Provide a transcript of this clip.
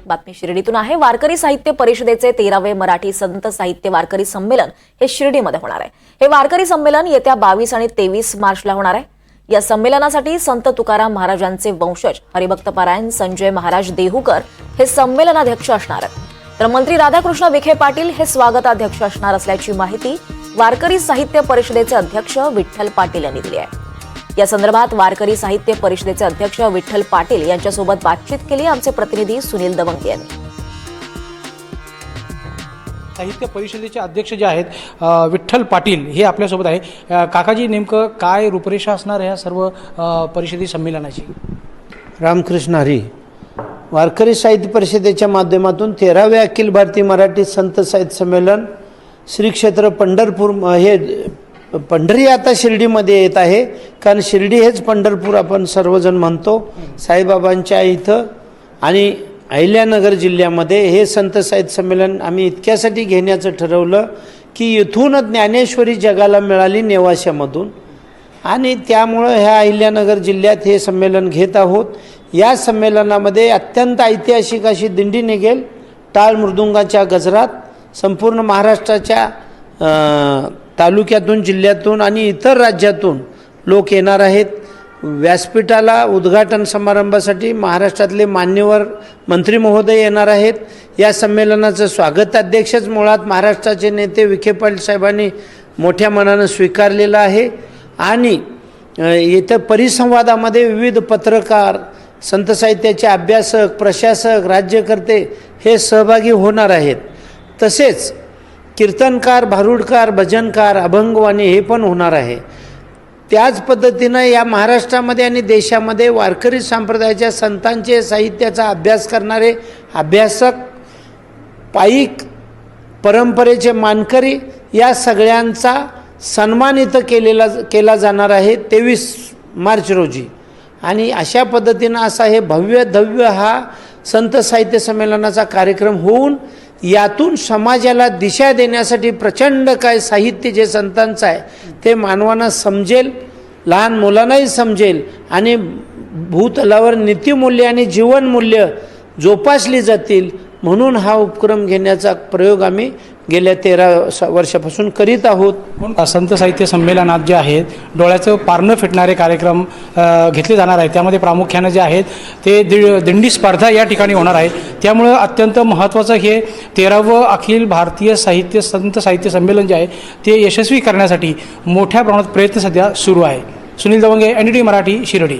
बातमी शिर्डीतून आहे। वारकरी साहित्य परिषदेचे 13वे मराठी संत साहित्य वारकरी संमेलन हे शिर्डीमध्ये होणार आहे। हे वारकरी संमेलन येत्या 22 आणि 23 मार्चला होणार आहे। या संमेलनासाठी संत तुकाराम महाराजांचे वंशज हरिभक्त पारायण संजय महाराज देहूकर हे संमेलनाध्यक्ष असणार आहेत, तर मंत्री राधाकृष्ण विखे पाटील हे स्वागताध्यक्ष असणार असल्याची माहिती वारकरी साहित्य परिषदेचे अध्यक्ष विठ्ठल पाटील यांनी दिली आहे। या संदर्भात वारकरी साहित्य परिषदेचे अध्यक्ष विठ्ठल पाटील यांच्यासोबत बातचीत केली आमचे प्रतिनिधी सुनील दवंगे यांनी। साहित्य परिषदेचे अध्यक्ष जे आहेत विठ्ठल पाटील हे आपल्यासोबत आहे। काकाजी, नेमकं काय रूपरेषा असणार आहे या सर्व परिषदी संमेलनाची? रामकृष्ण हरी। वारकरी साहित्य परिषदेच्या माध्यमातून 13वे अखिल भारतीय मराठी संत साहित्य संमेलन श्री क्षेत्र पंढरपूर हे पंढरी आता शिर्डीमध्ये येत आहे, कारण शिर्डी हेच पंढरपूर आपण सर्वजण म्हणतो। साईबाबांच्या इथं आणि अहिल्यानगर जिल्ह्यामध्ये हे संत साहित्य संमेलन आम्ही इतक्यासाठी घेण्याचं ठरवलं की इथून ज्ञानेश्वरी जगाला मिळाली नेवाशामधून, आणि त्यामुळं ह्या अहिल्यानगर जिल्ह्यात हे संमेलन घेत आहोत। या संमेलनामध्ये अत्यंत ऐतिहासिक अशी दिंडी निघेल। टाळ मृदुंगाच्या गजरात संपूर्ण महाराष्ट्राच्या तालुक्यातून, जिल्ह्यातून आणि इतर राज्यातून लोक येणार आहेत। व्यासपीठाला उद्घाटन समारंभासाठी महाराष्ट्रातले मान्यवर मंत्री महोदय येणार आहेत। या संमेलनाचं स्वागताध्यक्षच मुळात महाराष्ट्राचे नेते विखे पाटील साहेबांनी मोठ्या मनानं स्वीकारलेलं आहे, आणि इथं परिसंवादामध्ये विविध पत्रकार, संत साहित्याचे अभ्यासक, प्रशासक, राज्यकर्ते हे सहभागी होणार आहेत। तसेच कीर्तनकार, भारुडकार, भजनकार, अभंगवाणी हे पण होणार आहे। त्याच पद्धतीनं या महाराष्ट्रामध्ये आणि देशामध्ये वारकरी संप्रदायाच्या संतांचे साहित्याचा अभ्यास करणारे अभ्यासक, पाईक, परंपरेचे मानकरी या सगळ्यांचा सन्मान इथं केला जाणार आहे 23 मार्च रोजी। आणि अशा पद्धतीनं असा हे भव्य धव्य हा संत साहित्य संमेलनाचा कार्यक्रम होऊन यातून समाजाला दिशा देण्यासाठी प्रचंड काय साहित्य जे संतांचं आहे ते मानवांना समजेल, लहान मुलांनाही समजेल, आणि भूतलावर नीतिमूल्य आणि जीवनमूल्य जोपासली जातील, म्हणून हा उपक्रम घेण्याचा प्रयोग आम्ही गेल्या 13 वर्षापासून करीत आहोत। संत साहित्य संमेलनात जे आहेत डोळ्याचं पारणं फिटणारे कार्यक्रम घेतले जाणार आहेत। त्यामध्ये प्रामुख्याने जे आहेत ते दिंडी स्पर्धा या ठिकाणी होणार आहे। त्यामुळं अत्यंत महत्त्वाचं हे 13वं अखिल भारतीय संत साहित्य संमेलन जे आहे ते यशस्वी करण्यासाठी मोठ्या प्रमाणात प्रयत्न सध्या सुरू आहे। सुनील दवंगे, NDTV मराठी, शिर्डी।